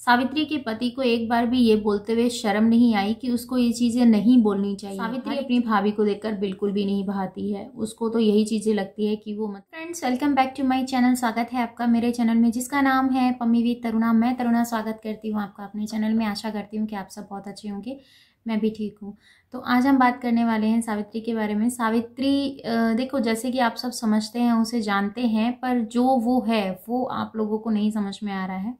सावित्री के पति को एक बार भी ये बोलते हुए शर्म नहीं आई कि उसको ये चीजें नहीं बोलनी चाहिए। सावित्री अपनी भाभी को देखकर बिल्कुल भी नहीं बहाती है, उसको तो यही चीजें लगती है कि वो मत। Friends, welcome back to my channel. स्वागत है आपका मेरे चैनल में जिसका नाम है पम्मी विद तरुणा। मैं तरुणा स्वागत करती हूँ आपका अपने चैनल में। आशा करती हूँ कि आप सब बहुत अच्छे होंगे, मैं भी ठीक हूँ। तो आज हम बात करने वाले हैं सावित्री के बारे में। सावित्री देखो, जैसे कि आप सब समझते हैं, उसे जानते हैं, पर जो वो है वो आप लोगों को नहीं समझ में आ रहा है।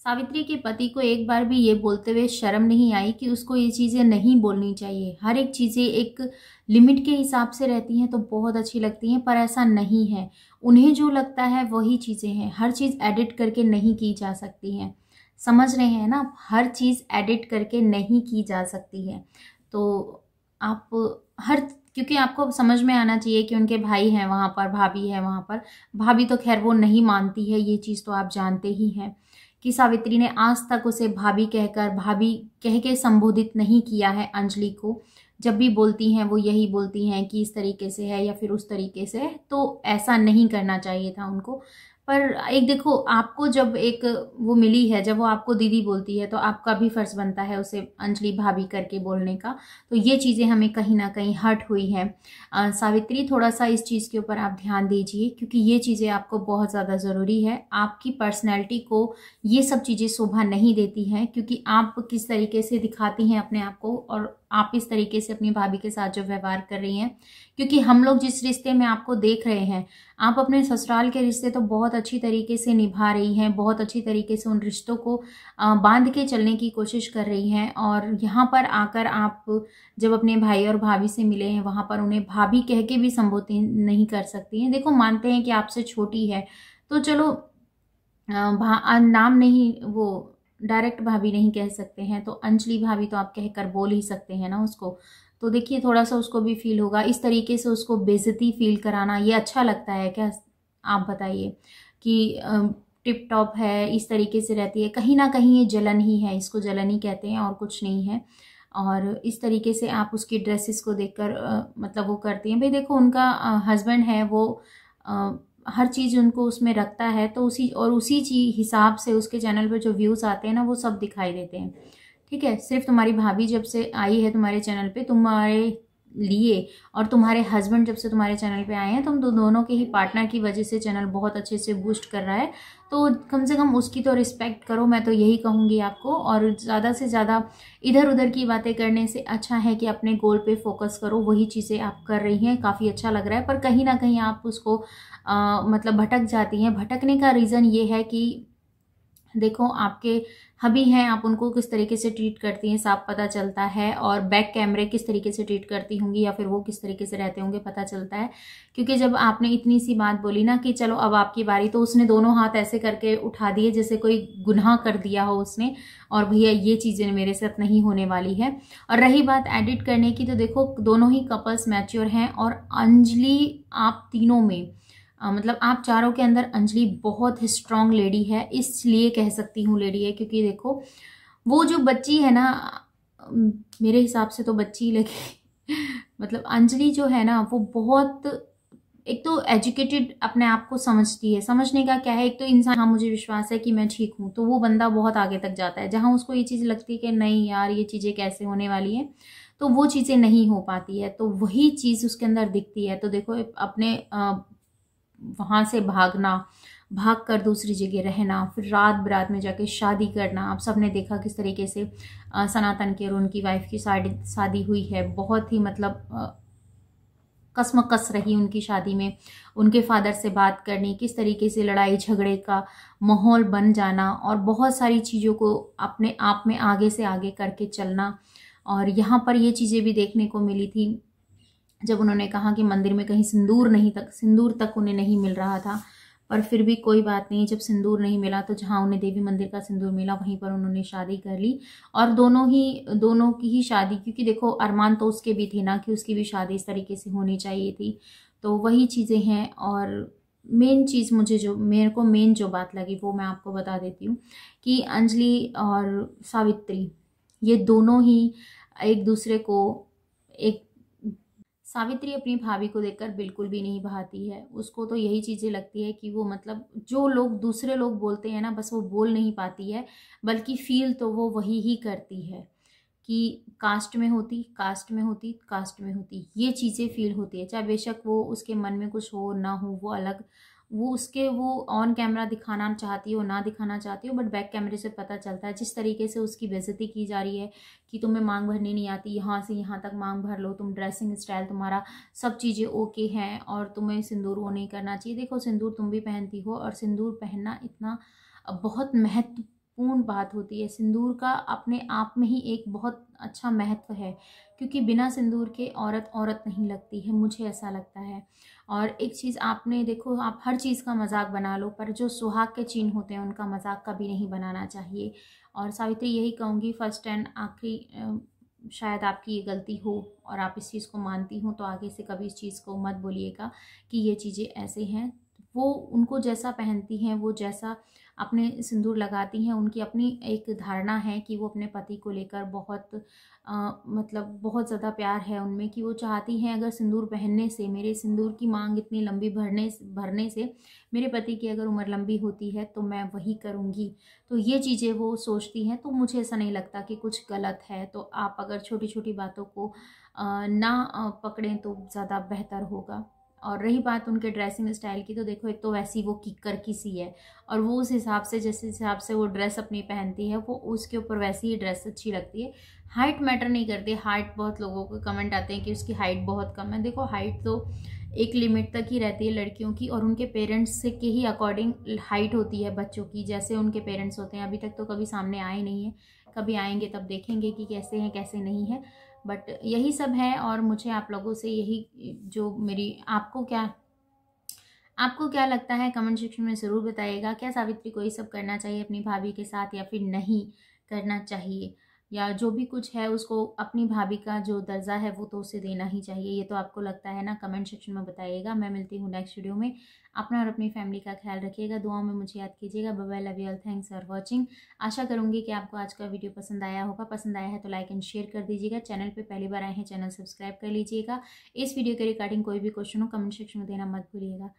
सावित्री के पति को एक बार भी ये बोलते हुए शर्म नहीं आई कि उसको ये चीज़ें नहीं बोलनी चाहिए। हर एक चीज़ें एक लिमिट के हिसाब से रहती हैं तो बहुत अच्छी लगती हैं, पर ऐसा नहीं है। उन्हें जो लगता है वही चीज़ें हैं। हर चीज़ एडिट करके नहीं की जा सकती हैं, समझ रहे हैं ना? हर चीज़ एडिट करके नहीं की जा सकती है। तो आप क्योंकि आपको समझ में आना चाहिए कि उनके भाई हैं वहाँ पर, भाभी है वहाँ पर। भाभी तो खैर वो नहीं मानती है, ये चीज़ तो आप जानते ही हैं कि सावित्री ने आज तक उसे भाभी कह के संबोधित नहीं किया है अंजलि को। जब भी बोलती हैं वो यही बोलती हैं कि इस तरीके से है या फिर उस तरीके से है, तो ऐसा नहीं करना चाहिए था उनको। पर एक देखो, आपको जब एक वो मिली है, जब वो आपको दीदी बोलती है, तो आपका भी फर्ज बनता है उसे अंजलि भाभी करके बोलने का। तो ये चीज़ें हमें कहीं ना कहीं हर्ट हुई हैं। सावित्री, थोड़ा सा इस चीज़ के ऊपर आप ध्यान दीजिए, क्योंकि ये चीज़ें आपको बहुत ज़्यादा ज़रूरी है। आपकी पर्सनैलिटी को ये सब चीज़ें शोभा नहीं देती हैं, क्योंकि आप किस तरीके से दिखाती हैं अपने आप को, और आप इस तरीके से अपनी भाभी के साथ जो व्यवहार कर रही हैं। क्योंकि हम लोग जिस रिश्ते में आपको देख रहे हैं, आप अपने ससुराल के रिश्ते तो बहुत अच्छी तरीके से निभा रही हैं, बहुत अच्छी तरीके से उन रिश्तों को बांध के चलने की कोशिश कर रही हैं। और यहाँ पर आकर आप जब अपने भाई और भाभी से मिले हैं, वहाँ पर उन्हें भाभी कह के भी संबोधित नहीं कर सकती हैं। देखो, मानते हैं कि आपसे छोटी है तो चलो नाम नहीं, वो डायरेक्ट भाभी नहीं कह सकते हैं, तो अंजलि भाभी तो आप कहकर बोल ही सकते हैं ना उसको। तो देखिए, थोड़ा सा उसको भी फील होगा। इस तरीके से उसको बेइज्जती फील कराना ये अच्छा लगता है क्या? आप बताइए कि टिप टॉप है, इस तरीके से रहती है, कहीं ना कहीं ये जलन ही है, इसको जलन ही कहते हैं और कुछ नहीं है। और इस तरीके से आप उसकी ड्रेसेस को देखकर मतलब वो करती हैं। भाई देखो, उनका हस्बैंड है, वो हर चीज़ उनको उसमें रखता है, तो उसी चीज हिसाब से उसके चैनल पर जो व्यूज़ आते हैं ना, वो सब दिखाई देते हैं। ठीक है, सिर्फ तुम्हारी भाभी जब से आई है तुम्हारे चैनल पे, तुम्हारे लिए, और तुम्हारे हस्बैंड जब से तुम्हारे चैनल पे आए हैं, तुम दोनों के ही पार्टनर की वजह से चैनल बहुत अच्छे से बूस्ट कर रहा है। तो कम से कम उसकी तो रिस्पेक्ट करो, मैं तो यही कहूँगी आपको। और ज़्यादा से ज़्यादा इधर उधर की बातें करने से अच्छा है कि अपने गोल पे फोकस करो। वही चीज़ें आप कर रही हैं, काफ़ी अच्छा लग रहा है। पर कहीं ना कहीं आप उसको मतलब भटक जाती हैं। भटकने का रीज़न ये है कि देखो, आपके हबी हैं, आप उनको किस तरीके से ट्रीट करती हैं साफ पता चलता है, और बैक कैमरे किस तरीके से ट्रीट करती होंगी या फिर वो किस तरीके से रहते होंगे पता चलता है। क्योंकि जब आपने इतनी सी बात बोली ना कि चलो अब आपकी बारी, तो उसने दोनों हाथ ऐसे करके उठा दिए जैसे कोई गुनाह कर दिया हो उसने, और भैया ये चीज़ें मेरे साथ नहीं होने वाली है। और रही बात एडिट करने की, तो देखो दोनों ही कपल्स मैच्योर हैं, और अंजलि आप तीनों में मतलब आप चारों के अंदर अंजलि बहुत ही स्ट्रांग लेडी है। इसलिए कह सकती हूँ लेडी है, क्योंकि देखो वो जो बच्ची है ना, मेरे हिसाब से तो बच्ची लगी मतलब अंजलि जो है ना, वो बहुत, एक तो एजुकेटेड अपने आप को समझती है। समझने का क्या है, एक तो इंसान, हाँ मुझे विश्वास है कि मैं ठीक हूँ, तो वो बंदा बहुत आगे तक जाता है। जहाँ उसको ये चीज़ लगती है कि नहीं यार, ये चीज़ें कैसे होने वाली है, तो वो चीज़ें नहीं हो पाती है, तो वही चीज़ उसके अंदर दिखती है। तो देखो, अपने वहां से भाग कर दूसरी जगह रहना, फिर रात बिरात में जाके शादी करना। आप सबने देखा किस तरीके से सनातन की और उनकी वाइफ की शादी हुई है। बहुत ही मतलब कसमकस रही उनकी शादी में। उनके फादर से बात करनी, किस तरीके से लड़ाई झगड़े का माहौल बन जाना, और बहुत सारी चीज़ों को अपने आप में आगे से आगे करके चलना। और यहाँ पर ये चीज़ें भी देखने को मिली थी जब उन्होंने कहा कि मंदिर में कहीं सिंदूर तक उन्हें नहीं मिल रहा था, पर फिर भी कोई बात नहीं। जब सिंदूर नहीं मिला तो जहाँ उन्हें देवी मंदिर का सिंदूर मिला, वहीं पर उन्होंने शादी कर ली। और दोनों की ही शादी, क्योंकि देखो अरमान तो उसके भी थे ना कि उसकी भी शादी इस तरीके से होनी चाहिए थी। तो वही चीज़ें हैं। और मेन चीज़ मेरे को मेन जो बात लगी वो मैं आपको बता देती हूँ कि अंजलि और सावित्री, ये दोनों ही एक दूसरे को, एक सावित्री अपनी भाभी को देखकर बिल्कुल भी नहीं भाती है। उसको तो यही चीज़ें लगती है कि वो मतलब जो लोग दूसरे लोग बोलते हैं ना, बस वो बोल नहीं पाती है, बल्कि फील तो वो वही ही करती है कि कास्ट में होती, कास्ट में होती, कास्ट में होती, ये चीज़ें फील होती है। चाहे बेशक वो उसके मन में कुछ हो ना हो, वो अलग, वो उसके वो ऑन कैमरा दिखाना चाहती हो ना दिखाना चाहती हो, बट बैक कैमरे से पता चलता है। जिस तरीके से उसकी बेइज्जती की जा रही है कि तुम्हें मांग भरनी नहीं आती, यहाँ से यहाँ तक मांग भर लो, तुम ड्रेसिंग स्टाइल तुम्हारा सब चीज़ें ओके हैं और तुम्हें सिंदूर वो नहीं करना चाहिए। देखो सिंदूर तुम भी पहनती हो और सिंदूर पहनना इतना बहुत महत्वपूर्ण बात होती है। सिंदूर का अपने आप में ही एक बहुत अच्छा महत्व है, क्योंकि बिना सिंदूर के औरत औरत नहीं लगती है, मुझे ऐसा लगता है। और एक चीज़ आपने देखो, आप हर चीज़ का मजाक बना लो, पर जो सुहाग के चिन्ह होते हैं उनका मजाक कभी नहीं बनाना चाहिए। और सावित्री यही कहूँगी, फर्स्ट एंड आखिरी शायद आपकी ये गलती हो और आप इस चीज़ को मानती हो, तो आगे से कभी इस चीज़ को मत बोलिएगा कि ये चीज़ें ऐसे हैं। वो उनको जैसा पहनती हैं, वो जैसा अपने सिंदूर लगाती हैं, उनकी अपनी एक धारणा है कि वो अपने पति को लेकर बहुत मतलब बहुत ज़्यादा प्यार है उनमें, कि वो चाहती हैं अगर सिंदूर पहनने से, मेरे सिंदूर की मांग इतनी लंबी भरने से मेरे पति की अगर उम्र लंबी होती है तो मैं वही करूँगी। तो ये चीज़ें वो सोचती हैं, तो मुझे ऐसा नहीं लगता कि कुछ गलत है। तो आप अगर छोटी छोटी बातों को ना पकड़ें तो ज़्यादा बेहतर होगा। और रही बात उनके ड्रेसिंग स्टाइल की, तो देखो एक तो वैसी वो किक्कर की सी है, और वो उस हिसाब से, जिस हिसाब से वो ड्रेस अपनी पहनती है, वो उसके ऊपर वैसी ही ड्रेस अच्छी लगती है। हाइट मैटर नहीं करती। हाइट बहुत लोगों को कमेंट आते हैं कि उसकी हाइट बहुत कम है। देखो हाइट तो एक लिमिट तक ही रहती है लड़कियों की, और उनके पेरेंट्स से के ही अकॉर्डिंग हाइट होती है बच्चों की, जैसे उनके पेरेंट्स होते हैं। अभी तक तो कभी सामने आए नहीं है, कभी आएंगे तब देखेंगे कि कैसे हैं कैसे नहीं है। बट यही सब है, और मुझे आप लोगों से यही जो मेरी, आपको क्या लगता है कमेंट सेक्शन में ज़रूर बताइएगा। क्या सावित्री को ये सब करना चाहिए अपनी भाभी के साथ, या फिर नहीं करना चाहिए, या जो भी कुछ है उसको अपनी भाभी का जो दर्जा है वो तो उसे देना ही चाहिए। ये तो आपको लगता है ना, कमेंट सेक्शन में बताइएगा। मैं मिलती हूँ नेक्स्ट वीडियो में। अपना और अपनी फैमिली का ख्याल रखिएगा, दुआओं में मुझे याद कीजिएगा। Bye bye, love you all, thanks for watching. आशा करूँगी कि आपको आज का वीडियो पसंद आया होगा। पसंद आया है तो लाइक एंड शेयर कर दीजिएगा। चैनल पर पहली बार आए हैं, चैनल सब्सक्राइब कर लीजिएगा। इस वीडियो के रिगार्डिंग कोई भी क्वेश्चन हो कमेंट सेक्शन में देना मत भूलिएगा।